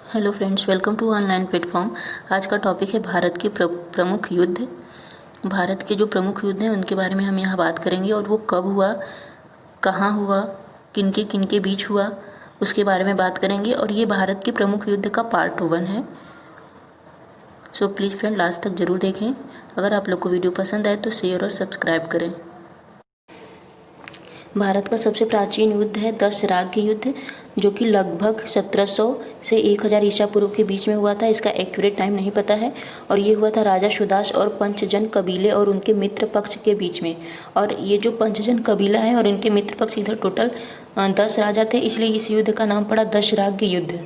Hello friends, welcome to online platform. आज का topic है भारत के प्रमुख युद्ध। भारत के जो प्रमुख युद्ध हैं उनके बारे में हम यहाँ बात करेंगे और वो कब हुआ, कहाँ हुआ, किन के बीच हुआ, उसके बारे में बात करेंगे। और ये भारत के प्रमुख युद्ध का पार्ट 1 है। सो प्लीज़ फ्रेंड लास्ट तक ज़रूर देखें। अगर आप लोग को वीडियो पसंद आए तो शेयर और सब्सक्राइब करें। भारत का सबसे प्राचीन युद्ध है दशराग युद्ध, जो कि लगभग 1700 से 1000 ईसा पूर्व के बीच में हुआ था। इसका एक्यूरेट टाइम नहीं पता है। और ये हुआ था राजा सुदास और पंचजन कबीले और उनके मित्र पक्ष के बीच में। और ये जो पंचजन कबीला है और इनके मित्र पक्ष, इधर टोटल 10 राजा थे, इसलिए इस युद्ध का नाम पड़ा दशराग युद्ध।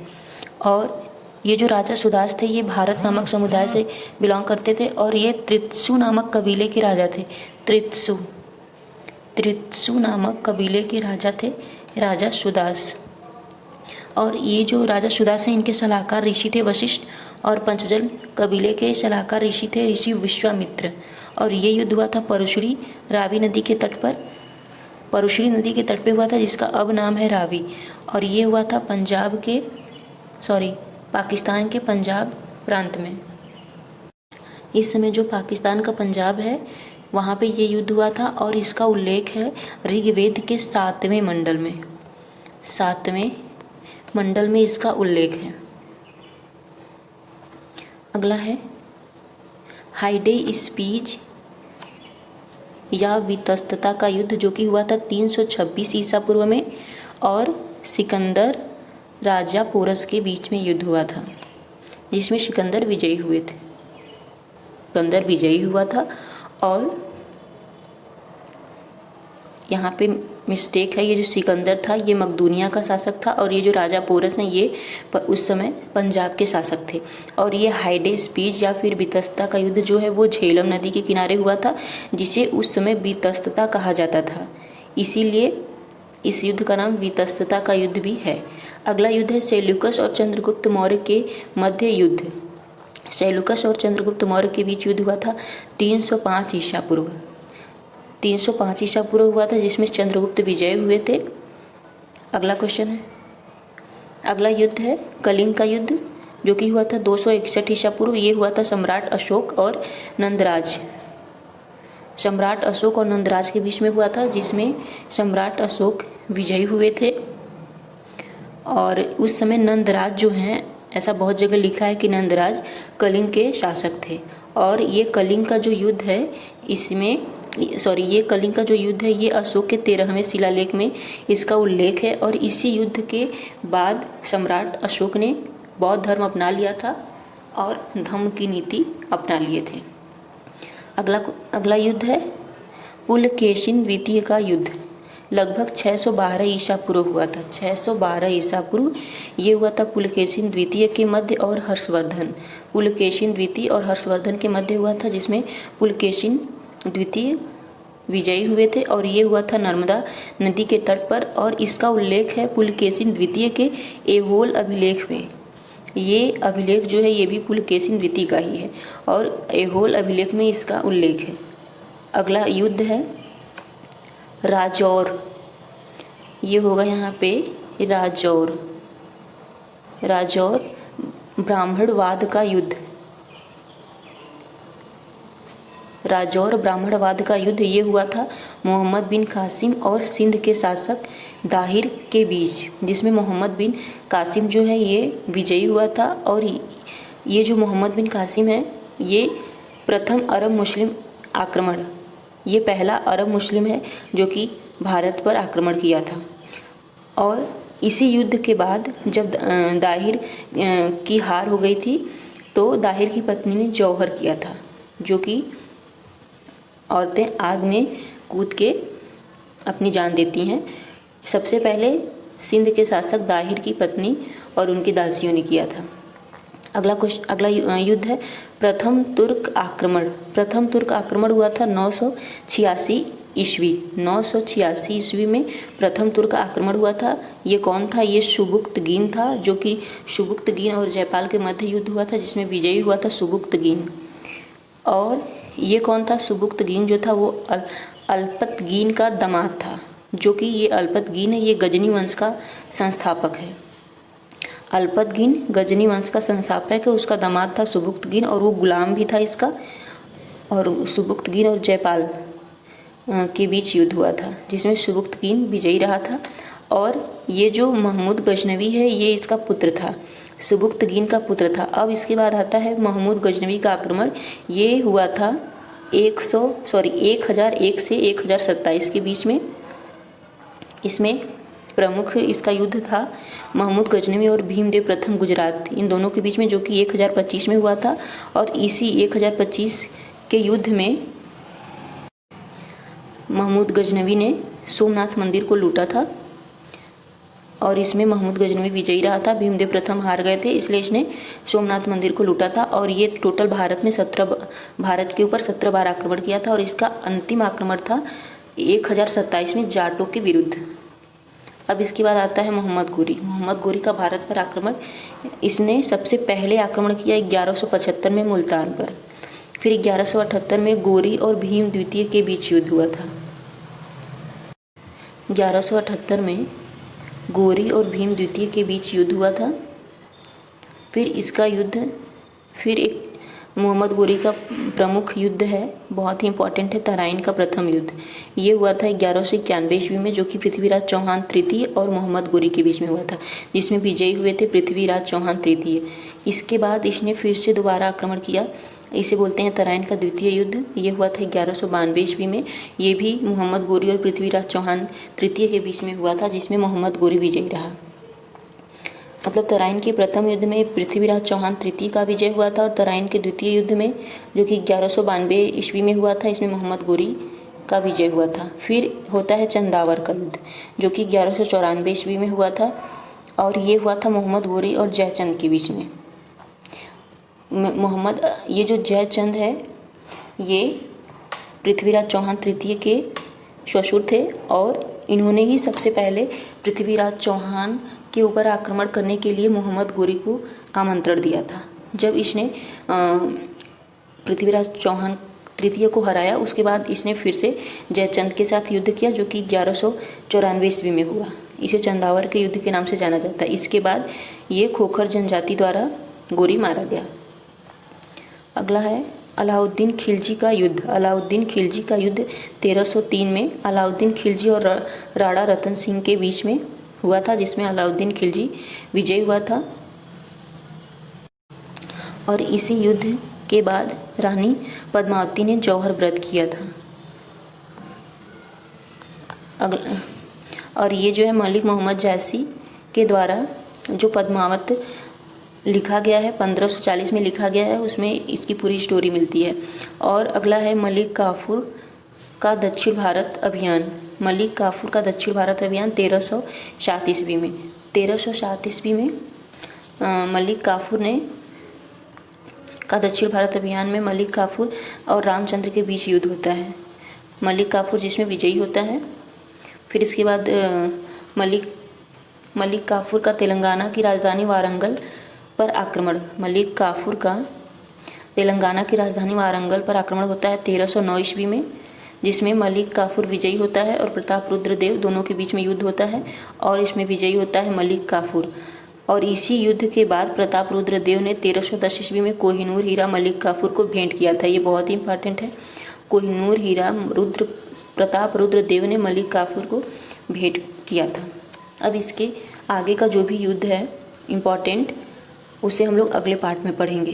और ये जो राजा सुदास थे ये भारत नामक समुदाय से बिलोंग करते थे और ये त्रित्सु नामक कबीले के राजा थे। त्रित्सु नामक कबीले के राजा थे राजा सुदास। और ये जो राजा सुदास हैं इनके सलाहकार ऋषि थे वशिष्ठ, और पंचजन कबीले के सलाहकार ऋषि थे ऋषि विश्वामित्र। और ये युद्ध हुआ था परुश्री नदी के तट पे हुआ था, जिसका अब नाम है रावी। और ये हुआ था पाकिस्तान के पंजाब प्रांत में। इस समय जो पाकिस्तान का पंजाब है वहाँ पे ये युद्ध हुआ था और इसका उल्लेख है ऋग्वेद के 7वें मंडल में इसका उल्लेख है। अगला है हाइडे स्पीच या वितस्तता का युद्ध, जो कि हुआ था 326 ईसा पूर्व में और सिकंदर राजा पोरस के बीच में युद्ध हुआ था, जिसमें सिकंदर विजयी हुआ था। और यहाँ पे मिस्टेक है, ये जो सिकंदर था ये मकदूनिया का शासक था और ये जो राजा पोरस हैं ये उस समय पंजाब के शासक थे। और ये हाइडे स्पीच या फिर बीतस्ता का युद्ध जो है वो झेलम नदी के किनारे हुआ था, जिसे उस समय बीतस्तता कहा जाता था। इसीलिए इस युद्ध का नाम बीतस्तता का युद्ध भी है। अगला युद्ध है सेल्यूकस और चंद्रगुप्त मौर्य के मध्य युद्ध। सेल्यूकस और चंद्रगुप्त मौर्य के बीच युद्ध हुआ था 305 ईसा पूर्व हुआ था, जिसमें चंद्रगुप्त विजय हुए थे। अगला क्वेश्चन है, अगला युद्ध है कलिंग का युद्ध, जो कि हुआ था 261 ईसा पूर्व। ये हुआ था सम्राट अशोक और नंदराज के बीच में हुआ था, जिसमें सम्राट अशोक विजयी हुए थे। और उस समय नंदराज जो हैं, ऐसा बहुत जगह लिखा है कि नंदराज कलिंग के शासक थे। और ये कलिंग का जो युद्ध है ये अशोक के 13वें शिलालेख में इसका उल्लेख है। और इसी युद्ध के बाद सम्राट अशोक ने बौद्ध धर्म अपना लिया था और धम्म की नीति अपना लिए थे। अगला युद्ध है पुलकेशिन द्वितीय का युद्ध, लगभग 612 ईसा पूर्व हुआ था। 612 ईसा पूर्व ये हुआ था पुलकेशिन द्वितीय के मध्य और पुलकेशिन द्वितीय और हर्षवर्धन के मध्य हुआ था, जिसमें पुलकेशिन द्वितीय विजयी हुए थे। और ये हुआ था नर्मदा नदी के तट पर। और इसका उल्लेख है पुलकेशिन द्वितीय के ऐहोल अभिलेख में। ये अभिलेख जो है ये भी पुलकेशिन द्वितीय का ही है और ऐहोल अभिलेख में इसका उल्लेख है। अगला युद्ध है राजौर। ये होगा यहाँ पे राजौर ब्राह्मणवाद का युद्ध। ये हुआ था मोहम्मद बिन कासिम और सिंध के शासक दाहिर के बीच, जिसमें मोहम्मद बिन कासिम जो है ये विजयी हुआ था। और ये जो मोहम्मद बिन कासिम है ये पहला अरब मुस्लिम है जो कि भारत पर आक्रमण किया था। और इसी युद्ध के बाद जब दाहिर की हार हो गई थी तो दाहिर की पत्नी ने जौहर किया था, जो कि औरतें आग में कूद के अपनी जान देती हैं। सबसे पहले सिंध के शासक दाहिर की पत्नी और उनकी दासियों ने किया था। अगला युद्ध है प्रथम तुर्क आक्रमण हुआ था 986 ईस्वी में प्रथम तुर्क आक्रमण हुआ था। ये कौन था? ये सुबुक्तगीन था, जो कि सुबुक्तगीन और जयपाल के मध्य युद्ध हुआ था, जिसमें विजयी हुआ था सुबुक्तगीन। और ये कौन था? सुबुक्तगीन जो था वो अल्पतगीन का दामाद था, जो कि ये अल्पतगीन है, ये गजनी वंश का संस्थापक है। अल्पतगीन गजनी वंश का संस्थापक है, उसका दामाद था सुबुक्तगीन और वो गुलाम भी था इसका। और सुबुक्तगीन और जयपाल के बीच युद्ध हुआ था जिसमें सुबुक्तगीन विजयी रहा था। और ये जो महमूद गजनवी है ये इसका पुत्र था, सुबुक्तगीन का पुत्र था। अब इसके बाद आता है महमूद गजनवी का आक्रमण। ये हुआ था 1001 से 1027 के बीच में। इसमें प्रमुख इसका युद्ध था महमूद गजनवी और भीमदेव प्रथम गुजरात, इन दोनों के बीच में, जो कि 1025 में हुआ था। और इसी 1025 के युद्ध में महमूद गजनवी ने सोमनाथ मंदिर को लूटा था और इसमें महमूद गजनवी विजयी रहा था। भीमदेव प्रथम हार गए थे, इसलिए इसने सोमनाथ मंदिर को लूटा था। और ये टोटल भारत के ऊपर 17 बार आक्रमण किया था। और इसका अंतिम आक्रमण था 1027 में जाटों के विरुद्ध। अब इसके बाद आता है मोहम्मद गोरी का भारत पर आक्रमण। इसने सबसे पहले आक्रमण किया 1175 में मुल्तान पर। फिर 1178 में गोरी और भीम द्वितीय के बीच युद्ध हुआ था। 1178 में गोरी और भीम द्वितीय के बीच युद्ध हुआ था। फिर इसका युद्ध, फिर एक मोहम्मद गोरी का प्रमुख युद्ध है, बहुत ही इंपॉर्टेंट है, तराइन का प्रथम युद्ध। ये हुआ था 1191 ईस्वी में, जो कि पृथ्वीराज चौहान तृतीय और मोहम्मद गोरी के बीच में हुआ था, जिसमें विजयी हुए थे पृथ्वीराज चौहान तृतीय। इसके बाद इसने फिर से दोबारा आक्रमण किया, इसे बोलते हैं तराइन का द्वितीय युद्ध। ये हुआ था 1192 ईस्वी में। ये भी मोहम्मद गोरी और पृथ्वीराज चौहान तृतीय के बीच में हुआ था, जिसमें मोहम्मद गोरी विजयी रहा। मतलब तराइन के प्रथम युद्ध में पृथ्वीराज चौहान तृतीय का विजय हुआ था, और तराइन के द्वितीय युद्ध में, जो कि 1192 ईस्वी में हुआ था, इसमें मोहम्मद गोरी का विजय हुआ था। फिर होता है चंदावर का युद्ध, जो कि 1194 ईस्वी में हुआ था, और ये हुआ था मोहम्मद गोरी और जयचंद के बीच में। ये जो जयचंद है ये पृथ्वीराज चौहान तृतीय के ससुर थे, और इन्होंने ही सबसे पहले पृथ्वीराज चौहान के ऊपर आक्रमण करने के लिए मोहम्मद गोरी को आमंत्रण दिया था। जब इसने पृथ्वीराज चौहान तृतीय को हराया, उसके बाद इसने फिर से जयचंद के साथ युद्ध किया, जो कि 1194 ईस्वी में हुआ। इसे चंदावर के युद्ध के नाम से जाना जाता है। इसके बाद ये खोखर जनजाति द्वारा गोरी मारा गया। अगला है अलाउद्दीन खिलजी का युद्ध। अलाउद्दीन खिलजी का युद्ध 1303 में अलाउद्दीन खिलजी और राणा रतन सिंह के बीच में हुआ था, जिसमें अलाउद्दीन खिलजी विजयी हुआ था। और इसी युद्ध के बाद रानी पद्मावती ने जौहर व्रत किया था। और ये जो है मलिक मोहम्मद जैसी के द्वारा जो पद्मावत लिखा गया है, 1540 में लिखा गया है, उसमें इसकी पूरी स्टोरी मिलती है। और अगला है मलिक काफूर का दक्षिण भारत अभियान। मलिक काफूर का दक्षिण भारत अभियान 1307 ईस्वी में। 1307 ईस्वी में मलिक काफूर ने का दक्षिण भारत अभियान में मलिक काफूर और रामचंद्र के बीच युद्ध होता है। मलिक काफूर जिसमें विजयी होता है। फिर इसके बाद मलिक काफूर का तेलंगाना की राजधानी वारंगल पर आक्रमण। मलिक काफूर का तेलंगाना की राजधानी वारंगल पर आक्रमण होता है 1309 ईस्वी में, जिसमें मलिक काफूर विजयी होता है और प्रताप रुद्र देव दोनों के बीच में युद्ध होता है, और इसमें विजयी होता है मलिक काफूर। और इसी युद्ध के बाद प्रताप रुद्र देव ने 1310 ईस्वी में कोहिनूर हीरा मलिक काफूर को भेंट किया था। ये बहुत ही इंपॉर्टेंट है। कोहिनूर हीरा प्रताप रुद्र देव ने मलिक काफूर को भेंट किया था। अब इसके आगे का जो भी युद्ध है इम्पॉर्टेंट, उसे हम लोग अगले पार्ट में पढ़ेंगे।